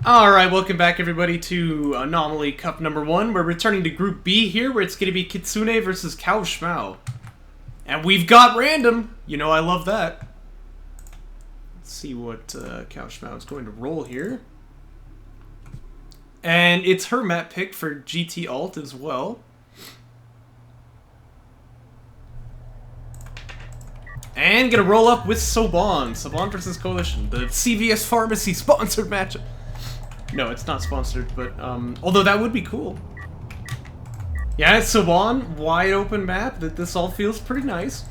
Alright, welcome back everybody to Anomaly Cup number 1. We're returning to Group B here, where it's going to be Kitsune versus cowofschmau. And we've got random! You know I love that. Let's see what cowofschmau is going to roll here. And it's her map pick for GT Alt as well. And gonna roll up with Soban. Soban versus Coalition. The CVS Pharmacy sponsored matchup. No, it's not sponsored, but, although that would be cool. Yeah, it's Soban, wide open map, that this all feels pretty nice.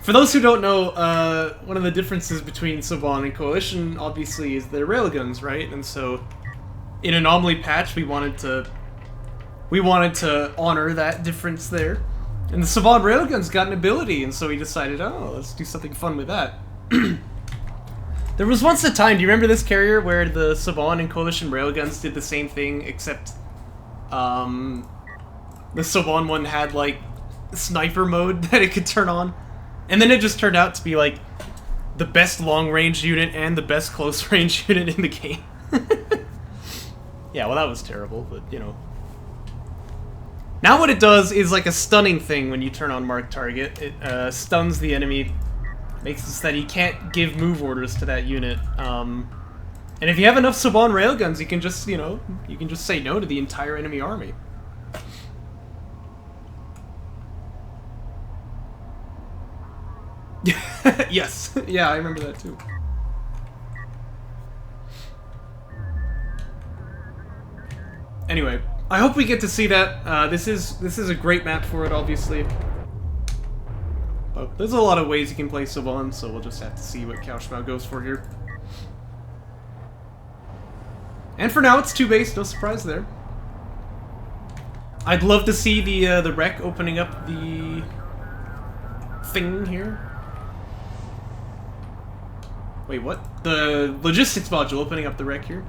For those who don't know, one of the differences between Soban and Coalition, obviously, is their railguns, right? And so, in Anomaly patch, we wanted to honor that difference there. And the Soban railgun's got an ability, and so we decided, oh, let's do something fun with that. There was once a time, do you remember this carrier where the Soban and Coalition railguns did the same thing, except the Soban one had like sniper mode that it could turn on, and then it just turned out to be like the best long-range unit and the best close-range unit in the game. Yeah, well, that was terrible, but you know. Now what it does is like a stunning thing when you turn on Mark Target. It stuns the enemy. Makes it so that he can't give move orders to that unit. And if you have enough Soban railguns, you can just, you know, you can just say no to the entire enemy army. Yes, yeah, I remember that too. Anyway, I hope we get to see that. This is a great map for it, obviously. But there's a lot of ways you can play Soban, so we'll just have to see what cowofschmau goes for here. And for now, it's 2 base, no surprise there. I'd love to see the wreck opening up the thing here. Wait, what? The logistics module opening up the wreck here.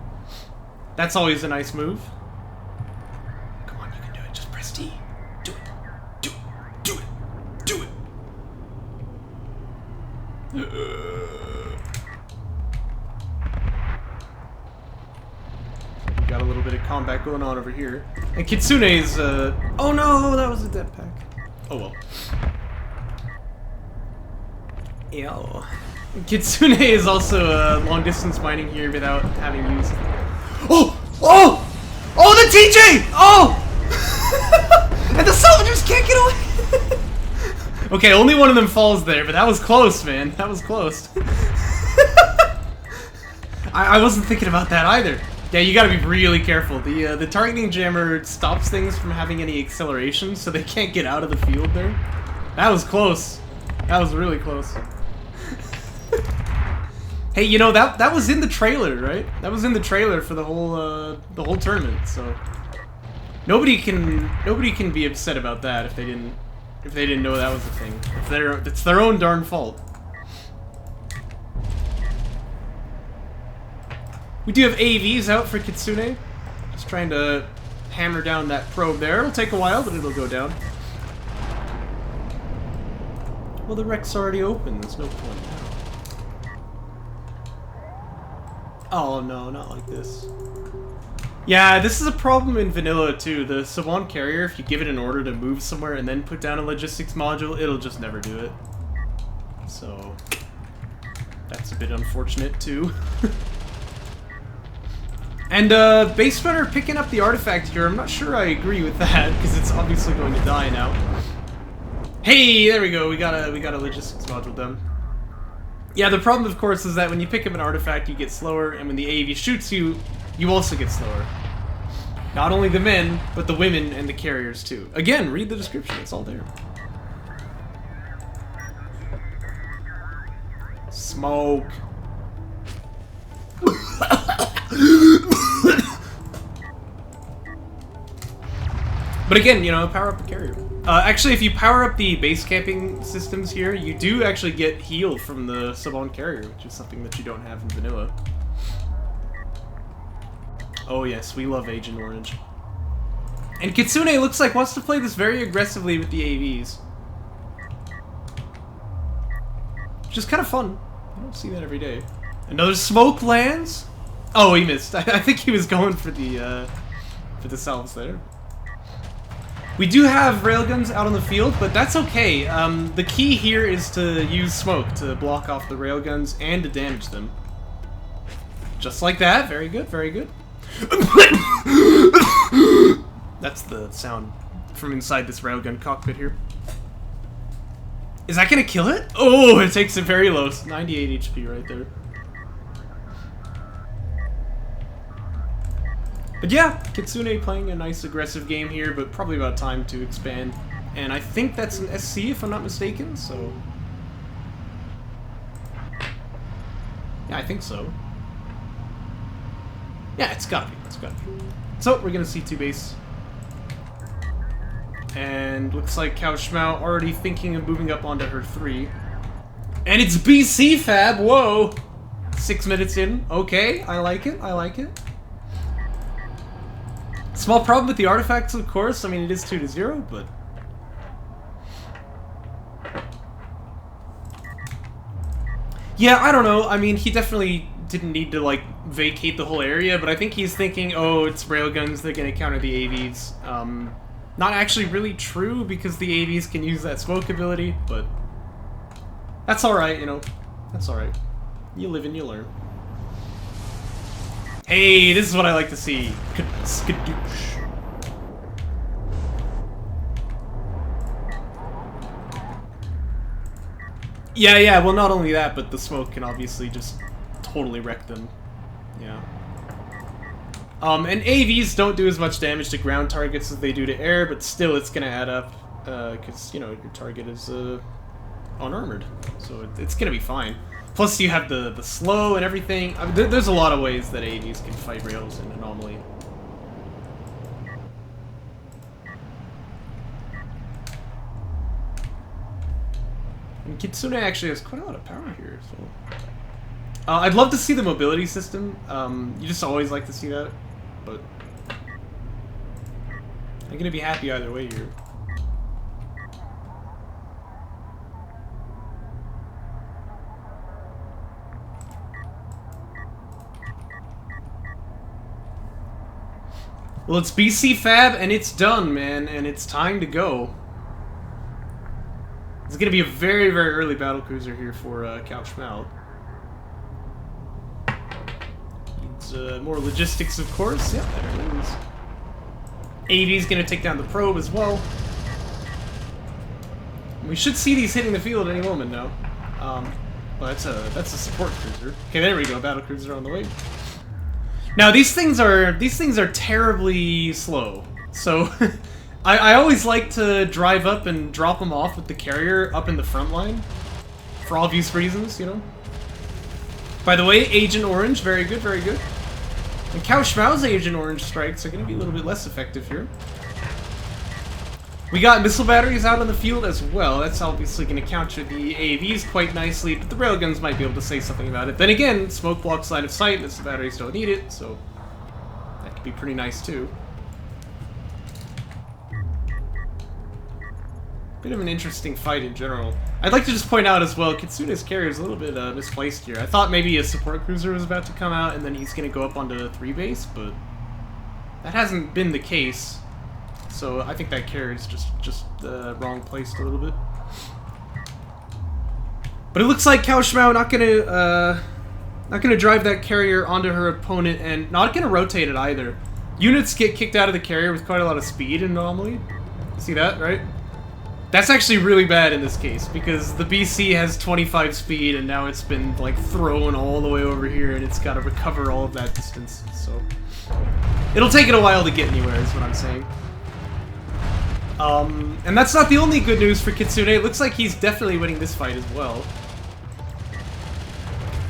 That's always a nice move. Come on, you can do it. Just press T. Do it. Do it. Do it. Do it. We got a little bit of combat going on over here. And Kitsune's, oh no, that was a dead pack. Oh well. Ew. Kitsune is also long-distance mining here without having used... Oh! Oh! Oh, the TJ! Oh! And the soldiers can't get away! Okay, only one of them falls there, but that was close, man. That was close. I wasn't thinking about that either. Yeah, you gotta be really careful. The targeting jammer stops things from having any acceleration, so they can't get out of the field there. That was close. That was really close. Hey, you know, that was in the trailer, right? That was in the trailer for the whole tournament, so nobody can be upset about that if they didn't know that was a thing. It's their own darn fault. We do have AVs out for Kitsune. Just trying to hammer down that probe there. It'll take a while, but it'll go down. Well, the wreck's already open. There's no point now. Oh no, not like this. Yeah, this is a problem in vanilla too. The Soban carrier, if you give it an order to move somewhere and then put down a logistics module, it'll just never do it. So that's a bit unfortunate too. And base runner picking up the artifact here, I'm not sure I agree with that, because it's obviously going to die now. Hey, there we go, we got a logistics module done. Yeah, the problem, of course, is that when you pick up an artifact, you get slower, and when the AAV shoots you, you also get slower. Not only the men, but the women and the carriers, too. Again, read the description, it's all there. Smoke. But again, you know, power up the carrier. Actually, if you power up the base camping systems here, you do actually get healed from the Soban carrier, which is something that you don't have in vanilla. Oh yes, we love Agent Orange. And Kitsune looks like wants to play this very aggressively with the AVs. Which is kind of fun. You don't see that every day. Another smoke lands? Oh, he missed. I think he was going for the salves there. We do have railguns out on the field, but that's okay. The key here is to use smoke to block off the railguns and to damage them. Just like that. Very good, very good. That's the sound from inside this railgun cockpit here. Is that gonna kill it? Oh, it takes it very low. 98 HP right there. But yeah, Kitsune playing a nice aggressive game here, but probably about time to expand. And I think that's an SC if I'm not mistaken, so... Yeah, I think so. Yeah, it's gotta be, it's gotta be. So, we're gonna C2 base. And looks like cowofschmau already thinking of moving up onto her 3. And it's BC Fab, whoa! 6 minutes in, okay, I like it, I like it. Small problem with the artifacts, of course. I mean, it is 2-0, but... Yeah, I don't know. I mean, he definitely didn't need to, like, vacate the whole area, but I think he's thinking, oh, it's railguns, they're gonna counter the AVs. Not actually really true, because the AVs can use that smoke ability, but... That's alright, you know. That's alright. You live and you learn. Hey, this is what I like to see. Skadoosh. Yeah, well not only that, but the smoke can obviously just totally wreck them. Yeah. And AVs don't do as much damage to ground targets as they do to air, but still it's gonna add up, because, you know, your target is, unarmored. So it's gonna be fine. Plus, you have the slow and everything. I mean, there's a lot of ways that AVs can fight rails in Anomaly. And Kitsune actually has quite a lot of power here. So, I'd love to see the mobility system. You just always like to see that, but I'm gonna be happy either way here. Well, it's BC Fab, and it's done, man, and it's time to go. It's gonna be a very, very early battlecruiser here for cowofschmau. Needs more logistics, of course. Yep, there it is. AV's gonna take down the probe as well. We should see these hitting the field at any moment now. Well, that's a support cruiser. Okay, there we go. Battlecruiser on the way. Now these things are terribly slow, so I always like to drive up and drop them off with the carrier up in the front line, for obvious reasons, you know. By the way, Agent Orange, very good, very good. And cowofschmau's Agent Orange strikes are going to be a little bit less effective here. We got missile batteries out on the field as well. That's obviously going to counter the AVs quite nicely, but the railguns might be able to say something about it. Then again, smoke blocks line of sight, missile batteries don't need it, so that could be pretty nice too. Bit of an interesting fight in general. I'd like to just point out as well, Kitsune's carrier is a little bit misplaced here. I thought maybe a support cruiser was about to come out and then he's going to go up onto 3 base, but that hasn't been the case. So I think that carrier is just wrong placed a little bit. But it looks like cowofschmau not gonna drive that carrier onto her opponent and not gonna rotate it either. Units get kicked out of the carrier with quite a lot of speed in Anomaly. See that, right? That's actually really bad in this case because the BC has 25 speed and now it's been like thrown all the way over here and it's got to recover all of that distance. So it'll take it a while to get anywhere, is what I'm saying. And that's not the only good news for Kitsune. It looks like he's definitely winning this fight as well.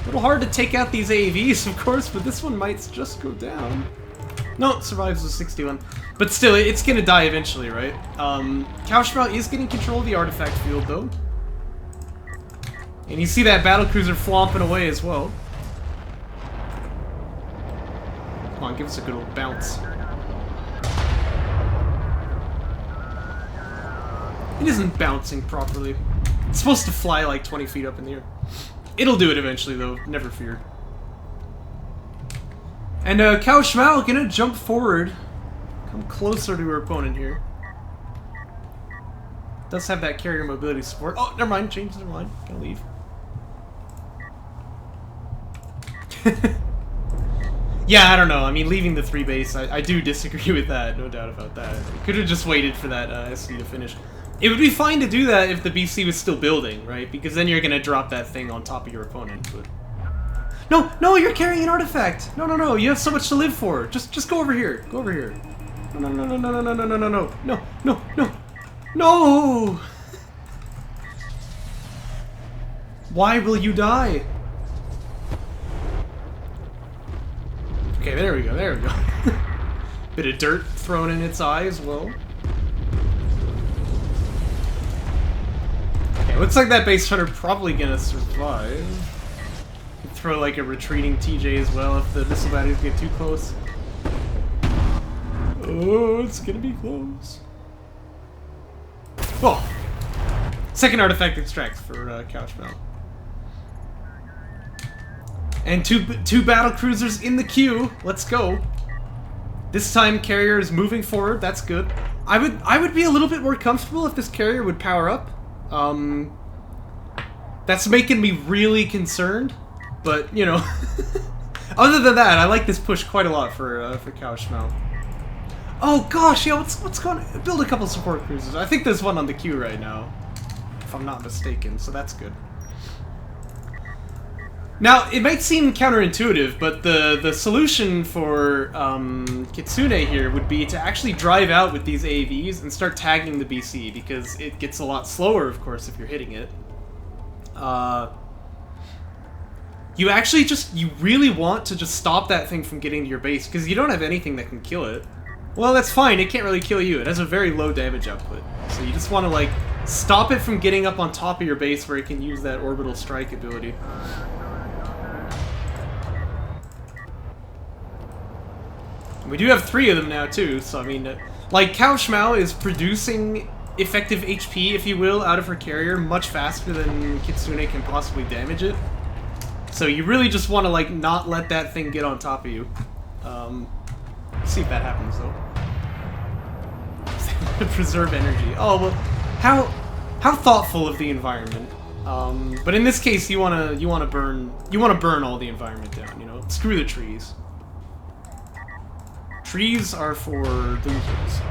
A little hard to take out these AVs, of course, but this one might just go down. No, it survives with 61. But still, it's gonna die eventually, right? cowofschmau is getting control of the artifact field, though. And you see that battlecruiser flomping away as well. Come on, give us a good old bounce. It isn't bouncing properly. It's supposed to fly like 20 feet up in the air. It'll do it eventually, though. Never fear. And cowofschmau gonna jump forward, come closer to her opponent here. Does have that carrier mobility support. Oh, never mind, change their mind. Gonna leave. Yeah, I don't know. I mean, leaving the 3 base, I do disagree with that, no doubt about that. Could have just waited for that SC to finish. It would be fine to do that if the BC was still building, right? Because then you're gonna drop that thing on top of your opponent, but... No, no, you're carrying an artifact! No, no, no, you have so much to live for. Just go over here. Go over here. No, no, no, no, no, no, no, no, no, no, no, no, no, no! Why will you die? Okay, there we go, there we go. Bit of dirt thrown in its eye as well. Okay, looks like that base hunter probably gonna survive. Could throw like a retreating TJ as well if the missile batteries get too close. Oh, it's gonna be close. Oh! Second artifact extract for cowofschmau. And two battle cruisers in the queue. Let's go. This time carrier is moving forward. That's good. I would be a little bit more comfortable if this carrier would power up. That's making me really concerned. But you know, other than that, I like this push quite a lot for cowofschmau. Oh gosh, yeah. What's going on? Build a couple support cruisers. I think there's one on the queue right now, if I'm not mistaken. So that's good. Now, it might seem counterintuitive, but the solution for Kitsune here would be to actually drive out with these AAVs and start tagging the BC, because it gets a lot slower, of course, if you're hitting it. You actually you really want to just stop that thing from getting to your base, because you don't have anything that can kill it. Well, that's fine, it can't really kill you. It has a very low damage output. So you just want to, like, stop it from getting up on top of your base where it can use that orbital strike ability. We do have 3 of them now, too, so I mean, like, cowofschmau is producing effective HP, if you will, out of her carrier much faster than Kitsune can possibly damage it. So you really just want to, like, not let that thing get on top of you. See if that happens, though. Preserve energy. Oh, well, how thoughtful of the environment. But in this case, you wanna burn all the environment down, you know? Screw the trees. Trees are for losers.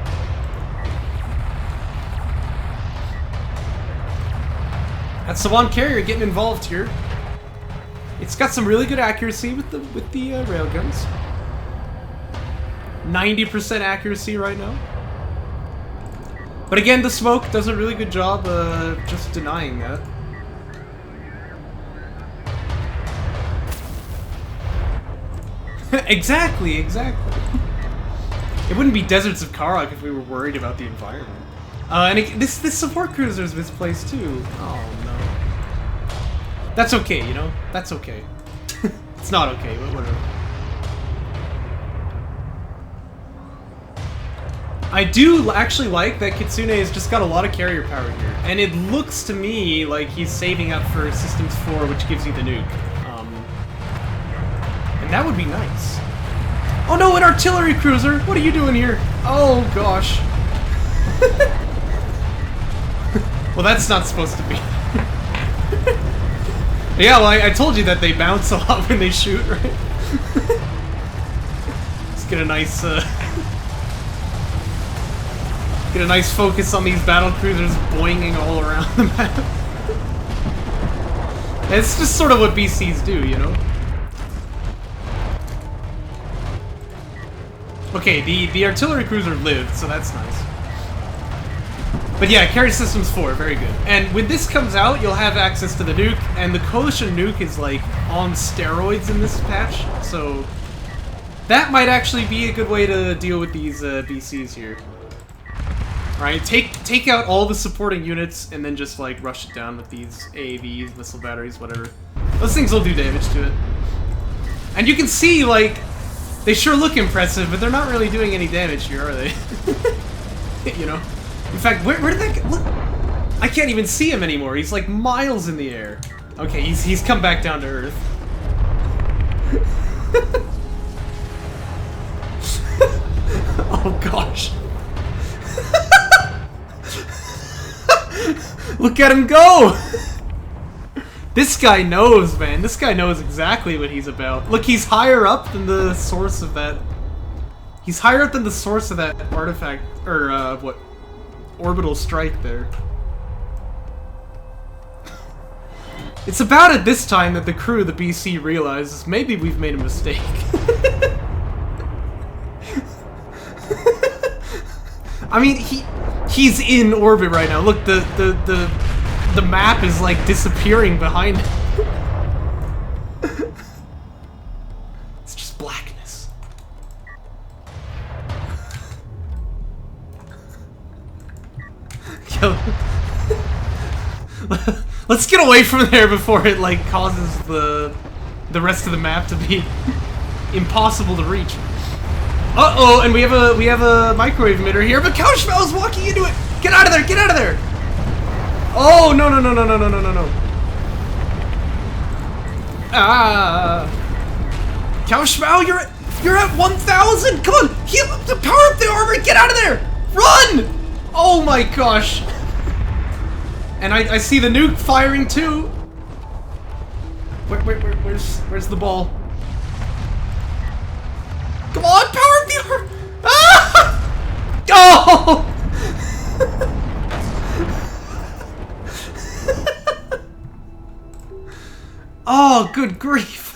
That's the one carrier getting involved here. It's got some really good accuracy with the railguns. 90% accuracy right now. But again, the smoke does a really good job just denying that. Exactly, exactly. It wouldn't be deserts of Kharak if we were worried about the environment. And this support cruiser is misplaced too. Oh no. That's okay, you know? That's okay. It's not okay, but whatever. I do actually like that Kitsune has just got a lot of carrier power here. And it looks to me like he's saving up for Systems 4, which gives you the nuke. And that would be nice. Oh no, an artillery cruiser! What are you doing here? Oh gosh. Well, that's not supposed to be. Yeah, well, I told you that they bounce a lot when they shoot, right? Let's get a nice, get a nice focus on these battle cruisers boinging all around the map. It's just sort of what BCs do, you know? Okay, the artillery cruiser lived, so that's nice. But yeah, carry systems 4, very good. And when this comes out, you'll have access to the nuke, and the coalition nuke is like on steroids in this patch, so that might actually be a good way to deal with these BCs here. Right, take out all the supporting units and then just like rush it down with these AAVs, missile batteries, whatever. Those things will do damage to it. And you can see, like, they sure look impressive, but they're not really doing any damage here, are they? You know? In fact, where did they look? I can't even see him anymore. He's like miles in the air. Okay, he's come back down to Earth. Oh gosh. Look at him go! This guy knows, man. This guy knows exactly what he's about. Look, he's higher up than the source of that... He's higher up than the source of that artifact, or, what? Orbital strike there. It's about at this time that the crew of the BC realizes maybe we've made a mistake. I mean, he's in orbit right now. Look, the map is like disappearing behind him. It's just blackness. Yo. Let's get away from there before it like causes the rest of the map to be impossible to reach. Uh-oh, and we have a microwave emitter here, but cowofschmau is walking into it! Get out of there! Get out of there! Oh, no, no, no, no, no, no, no, no, no. Ah. cowofschmau, you're at 1,000! Come on! Heal up to power up the armor! Get out of there! Run! Oh my gosh. And I see the nuke firing too. Where's the ball? Come on, power up the armor! Ah! Oh! Oh, good grief.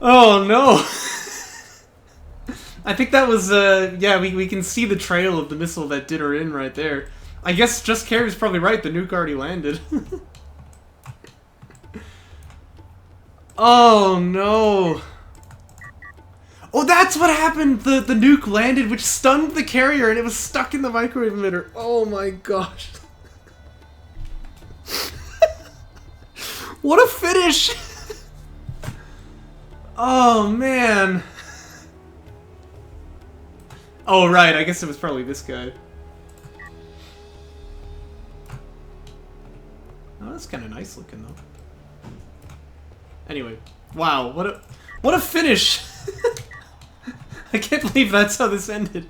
Oh no. I think that was, yeah, we can see the trail of the missile that did her in right there. I guess Just Carrier's probably right, the nuke already landed. Oh no. Oh, that's what happened! The nuke landed, which stunned the carrier, and it was stuck in the microwave emitter. Oh my gosh. What a finish! Oh man. Oh right, I guess it was probably this guy. Oh, that's kind of nice looking though. Anyway, wow, what a finish! I can't believe that's how this ended.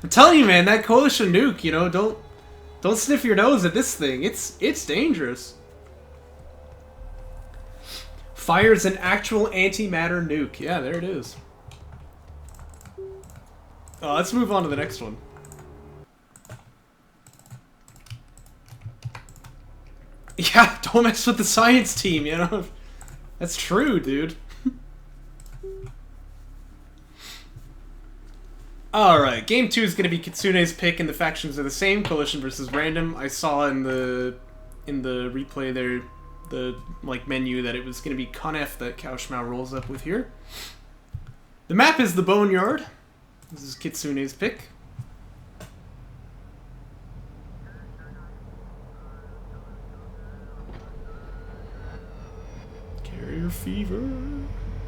I'm telling you, man, that coalition nuke, you know, don't sniff your nose at this thing. It's dangerous. Fires an actual antimatter nuke. Yeah, there it is. Let's move on to the next one. Yeah, don't mess with the science team, you know? That's true, dude. Alright, game 2 is going to be Kitsune's pick, and the factions are the same, coalition versus random. I saw in the replay there, the like menu, that it was going to be Conef that cowofschmau rolls up with here. The map is the Boneyard. This is Kitsune's pick. Carrier fever.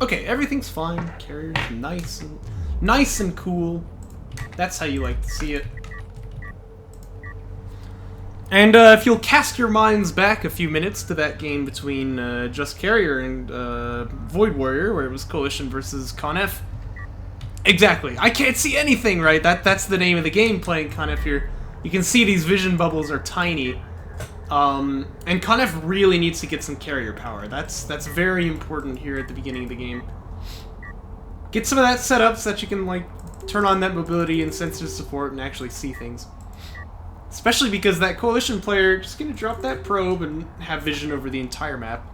Okay, everything's fine. Carrier's nice and cool. That's how you like to see it. And if you'll cast your minds back a few minutes to that game between Just Carrier and Void Warrior, where it was Coalition versus Conef. Exactly. I can't see anything, right? That's the name of the game, playing Conef here. You can see these vision bubbles are tiny. And Conef really needs to get some carrier power. That's very important here at the beginning of the game. Get some of that set up so that you can, like, turn on that mobility and sensitive support and actually see things. Especially because that coalition player just gonna drop that probe and have vision over the entire map.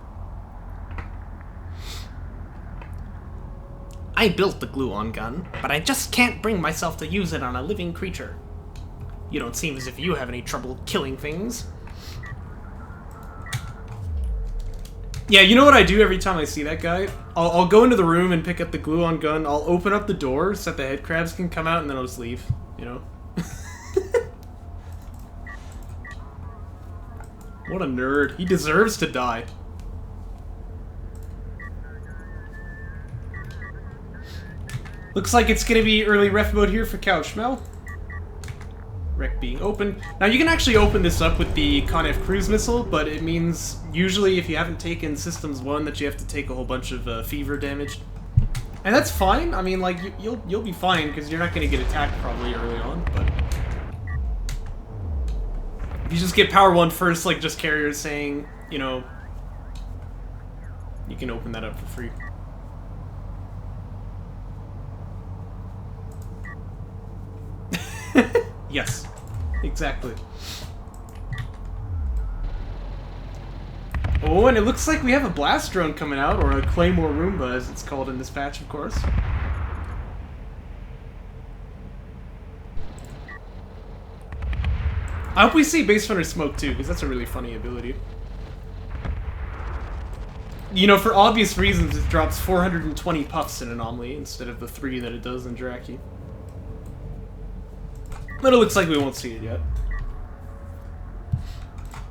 I built the glue-on gun, but I just can't bring myself to use it on a living creature. You don't seem as if you have any trouble killing things. Yeah, you know what I do every time I see that guy? I'll go into the room and pick up the glue-on gun, I'll open up the door so that the head crabs can come out, and then I'll just leave, you know? What a nerd. He deserves to die. Looks like it's gonna be early ref mode here for cowofschmau. wreck being open. Now you can actually open this up with the Conf cruise missile, but it means usually if you haven't taken Systems 1 that you have to take a whole bunch of fever damage. And that's fine. I mean, like, you'll be fine because you're not going to get attacked probably early on, but if you just get Power 1 first, like just carriers saying, you know, you can open that up for free. Yes, exactly. Oh, and it looks like we have a blast drone coming out, or a Claymore Roomba, as it's called in this patch, of course. I hope we see Base Runner Smoke too, because that's a really funny ability. You know, for obvious reasons, it drops 420 puffs in Anomaly instead of the 3 that it does in Draki. But it looks like we won't see it yet.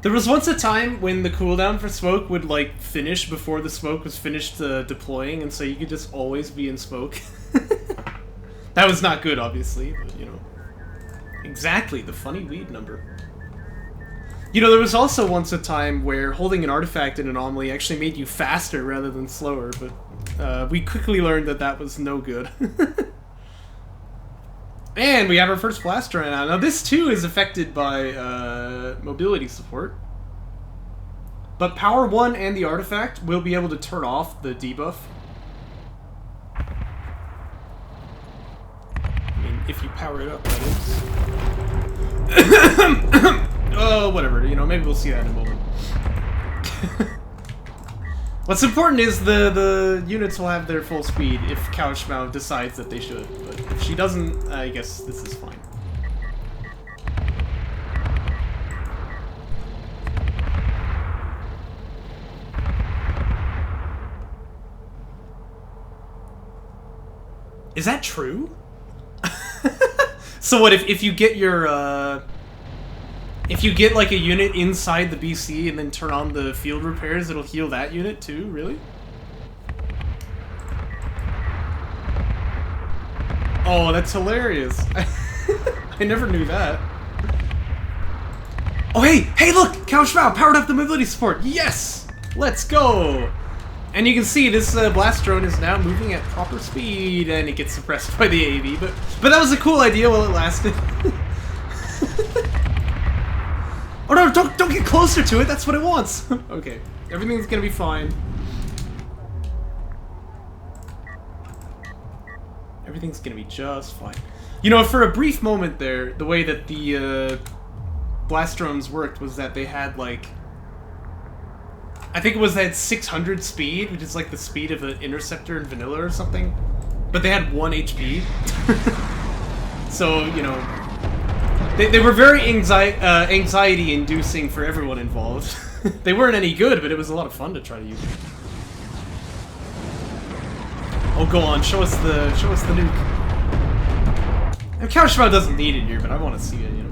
There was once a time when the cooldown for Smoke would, like, finish before the Smoke was finished deploying, and so you could just always be in Smoke. That was not good, obviously, but, you know. Exactly, the funny weed number. You know, there was also once a time where holding an artifact in Anomaly actually made you faster rather than slower, but we quickly learned that that was no good. And we have our first blaster right now. Now this too is affected by mobility support. But Power 1 and the artifact will be able to turn off the debuff. I mean, if you power it up, that is. Oh, whatever, you know, maybe we'll see that in a moment. What's important is the units will have their full speed if cowofschmau decides that they should, but if she doesn't, I guess this is fine. Is that true? So what, if you get your, if you get, like, a unit inside the BC and then turn on the field repairs, it'll heal that unit too? Really? Oh, that's hilarious. I never knew that. Oh, hey, look! cowofschmau powered up the mobility support! Yes! Let's go! And you can see this blast drone is now moving at proper speed, and it gets suppressed by the AV, but that was a cool idea while it lasted. Oh no, don't get closer to it, that's what it wants! Okay, everything's gonna be fine. Everything's gonna be just fine. You know, for a brief moment there, the way that the blast drones worked was that they had, like, I think it was they had 600 speed, which is like the speed of an interceptor in vanilla or something. But they had 1 HP. So, you know, they were very anxiety-inducing for everyone involved. They weren't any good, but it was a lot of fun to try to use them. Oh, go on, show us the nuke. And cowofschmau doesn't need it here, but I want to see it, you know.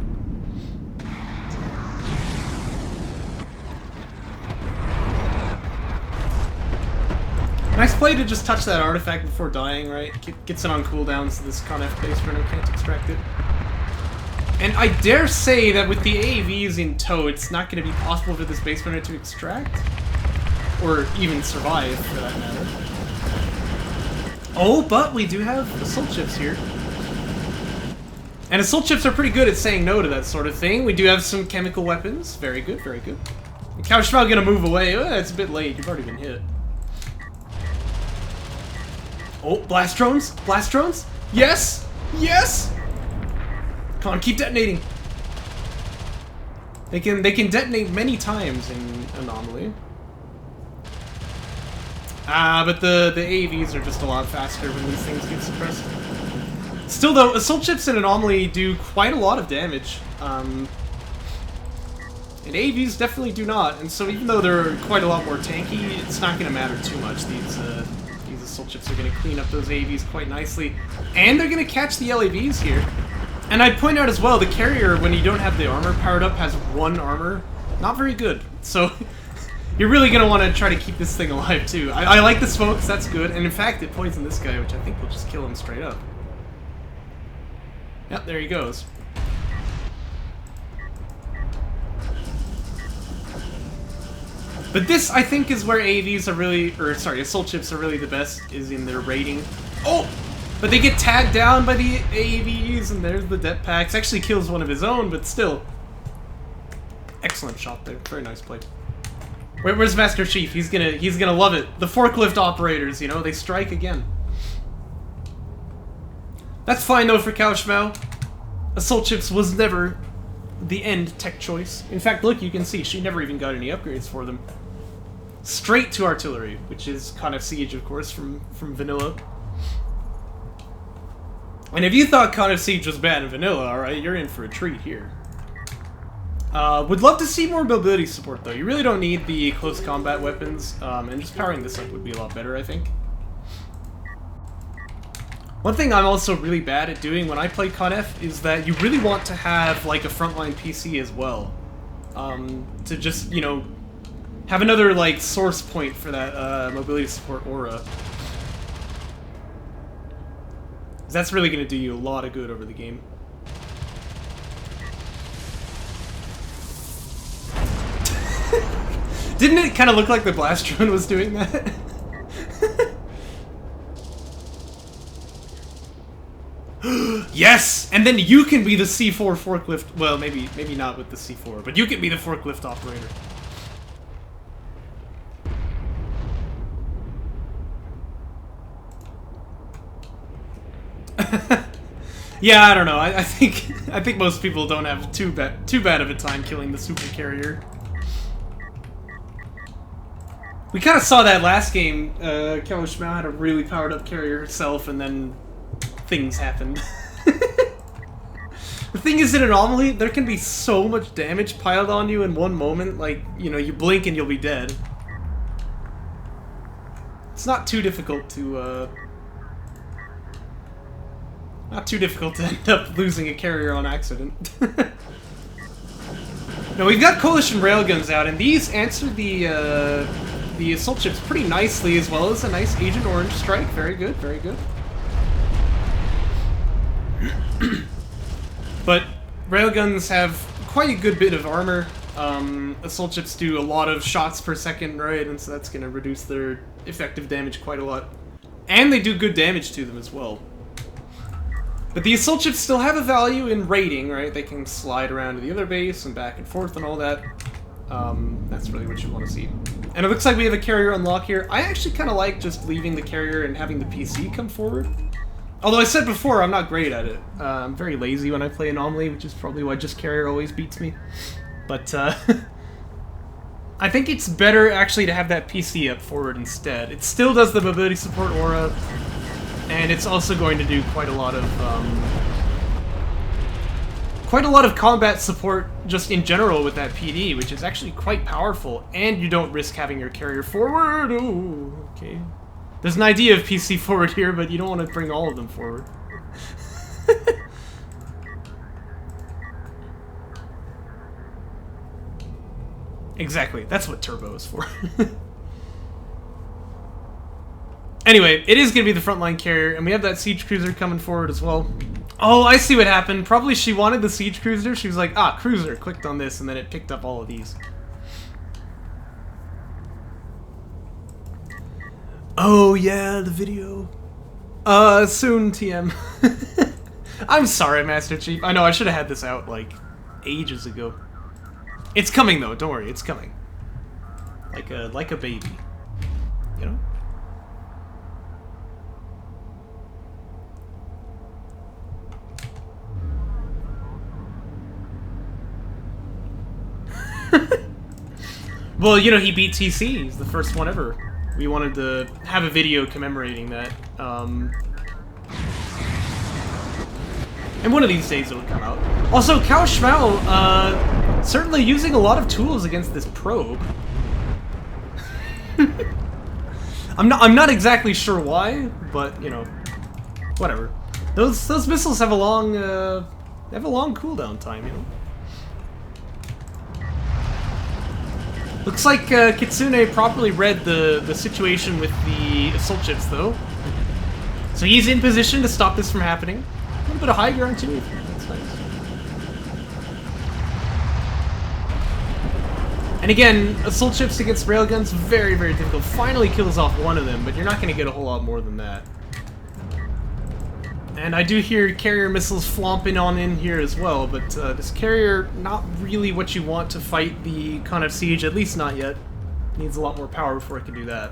Nice play to just touch that artifact before dying, right? Gets it on cooldown so this Conf base runner can't extract it. And I dare say that with the AAVs in tow, it's not going to be possible for this base runner to extract. Or even survive, for that matter. Oh, but we do have assault ships here. And assault ships are pretty good at saying no to that sort of thing. We do have some chemical weapons. Very good, very good. And cowofschmau gonna move away. Oh, it's a bit late. You've already been hit. Oh, blast drones? Blast drones? Yes! Yes! Come on, keep detonating. They can detonate many times in Anomaly. But the AAVs are just a lot faster when these things get suppressed. Still though, assault ships in Anomaly do quite a lot of damage. And AAVs definitely do not, and so even though they're quite a lot more tanky, it's not going to matter too much. These assault ships are going to clean up those AAVs quite nicely. And they're going to catch the LAVs here. And I'd point out as well, the carrier, when you don't have the armor powered up, has 1 armor. Not very good. So, you're really going to want to try to keep this thing alive, too. I like the smokes, that's good. And in fact, it poisoned this guy, which I think will just kill him straight up. Yep, there he goes. But this, I think, is where AAVs are really, or sorry, assault ships are really the best, is in their rating. Oh! But they get tagged down by the AAVs, and there's the det packs. Actually kills one of his own, but still. Excellent shot there. Very nice play. Where's Master Chief? He's gonna love it. The forklift operators, you know, they strike again. That's fine though for cowofschmau. Assault ships was never the end tech choice. In fact, look, you can see she never even got any upgrades for them. Straight to artillery, which is kind of Siege, of course, from vanilla. And if you thought Con of Siege was bad in vanilla, alright, you're in for a treat here. Would love to see more mobility support, though. You really don't need the close combat weapons, and just powering this up would be a lot better, I think. One thing I'm also really bad at doing when I play Con F is that you really want to have, like, a frontline PC as well. To just, you know, have another, like, source point for that mobility support aura. That's really going to do you a lot of good over the game. Didn't it kind of look like the blast drone was doing that? Yes! And then you can be the C4 forklift. Well, maybe not with the C4, but you can be the forklift operator. Yeah, I don't know. I think most people don't have too bad of a time killing the super carrier. We kind of saw that last game. cowofschmau had a really powered up carrier herself, and then things happened. The thing is, in Anomaly, there can be so much damage piled on you in one moment. Like, you know, you blink and you'll be dead. It's not too difficult to end up losing a carrier on accident. Now, we've got coalition railguns out, and these answer the assault ships pretty nicely, as well as a nice Agent Orange strike. Very good, very good. But railguns have quite a good bit of armor. Assault ships do a lot of shots per second, right? And so that's going to reduce their effective damage quite a lot. And they do good damage to them as well. But the assault ships still have a value in raiding, right? They can slide around to the other base and back and forth and all that. That's really what you want to see. And it looks like we have a carrier unlock here. I actually kind of like just leaving the carrier and having the PC come forward. Although I said before, I'm not great at it. I'm very lazy when I play Anomaly, which is probably why just carrier always beats me. But, I think it's better actually to have that PC up forward instead. It still does the mobility support aura, and it's also going to do quite a lot of combat support just in general with that PD, which is actually quite powerful, and you don't risk having your carrier forward. Oh, okay. There's an idea of PC forward here, but you don't want to bring all of them forward. Exactly, that's what turbo is for. Anyway, it is going to be the frontline carrier, and we have that siege cruiser coming forward as well. Oh, I see what happened. Probably she wanted the siege cruiser. She was like, ah, cruiser, clicked on this, and then it picked up all of these. Oh, yeah, the video. Soon, TM. I'm sorry, Master Chief. I know, I should have had this out, like, ages ago. It's coming, though. Don't worry, it's coming. Like a baby. You know? Well, you know, he beat TC. He's the first one ever. We wanted to have a video commemorating that. And one of these days it'll come out. Also, cowofschmau, certainly using a lot of tools against this probe. I'm not exactly sure why, but you know, whatever. Those missiles have a long cooldown time, you know. Looks like Kitsune properly read the situation with the assault ships, though. So he's in position to stop this from happening. A little bit of high ground, too. That's nice. And again, assault ships against railguns, very, very difficult. Finally kills off one of them, but you're not going to get a whole lot more than that. And I do hear carrier missiles flomping on in here as well, but this carrier, not really what you want to fight the Khan of Siege, at least not yet. Needs a lot more power before it can do that.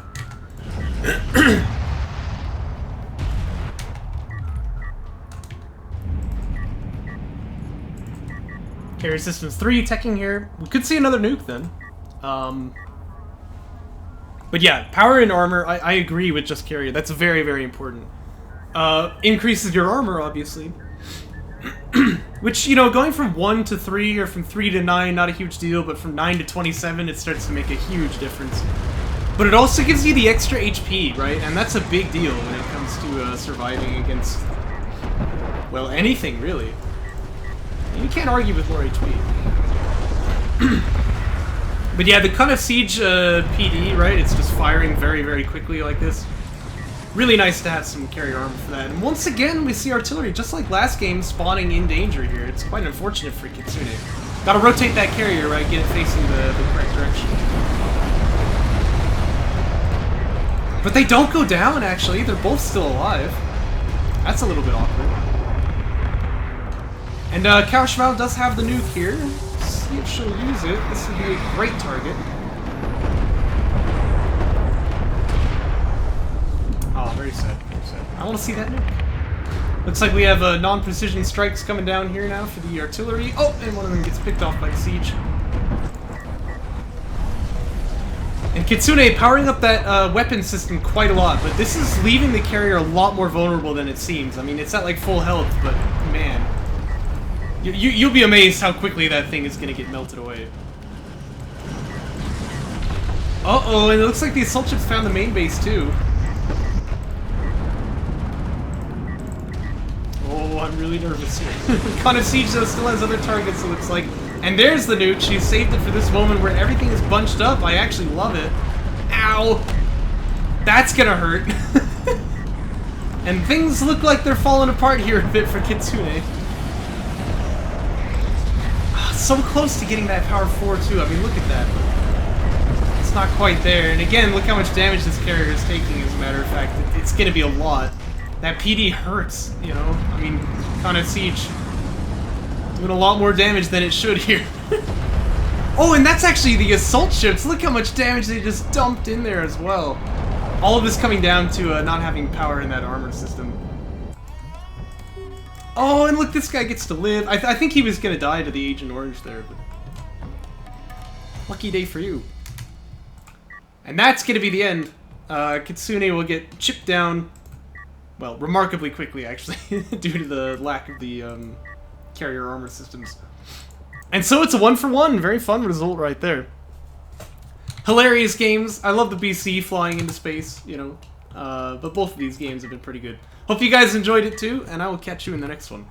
Carrier Systems 3 teching here. We could see another nuke then. But yeah, power and armor, I agree with just carrier. That's very, very important. Increases your armor, obviously. Which, you know, going from 1 to 3 or from 3 to 9, not a huge deal, but from 9 to 27, it starts to make a huge difference. But it also gives you the extra HP, right? And that's a big deal when it comes to surviving against, well, anything, really. You can't argue with more HP. But yeah, the Khan of Siege PD, right? It's just firing very, very quickly like this. Really nice to have some carrier armor for that. And once again, we see artillery, just like last game, spawning in danger here. It's quite unfortunate for Kitsune. Gotta rotate that carrier, right? Get it facing the correct direction. But they don't go down, actually. They're both still alive. That's a little bit awkward. And cowofschmau does have the nuke here. Let's see if she'll use it. This would be a great target. Oh, very sad. Very sad. I want to see that nuke. Looks like we have non-precision strikes coming down here now for the artillery. Oh, and one of them gets picked off by the siege. And Kitsune powering up that weapon system quite a lot, but this is leaving the carrier a lot more vulnerable than it seems. I mean, it's at like full health, but man. You'll be amazed how quickly that thing is going to get melted away. Uh-oh, and it looks like the assault ships found the main base, too. Oh, I'm really nervous here. Khan of Siege, though, still has other targets, it looks like. And there's the nuke. She saved it for this moment where everything is bunched up. I actually love it. Ow! That's gonna hurt. And things look like they're falling apart here a bit for Kitsune. So close to getting that power 4 too. I mean, look at that. It's not quite there. And again, look how much damage this carrier is taking, as a matter of fact. It's going to be a lot. That PD hurts, you know? I mean, Khan of Siege doing a lot more damage than it should here. Oh, and that's actually the assault ships. Look how much damage they just dumped in there as well. All of this coming down to not having power in that armor system. Oh, and look, this guy gets to live. I think he was going to die to the Agent Orange there, but lucky day for you. And that's going to be the end. Kitsune will get chipped down, well, remarkably quickly, actually, due to the lack of the carrier armor systems. And so it's a 1-for-1. Very fun result right there. Hilarious games. I love the BC flying into space, you know. But both of these games have been pretty good. Hope you guys enjoyed it too, and I will catch you in the next one.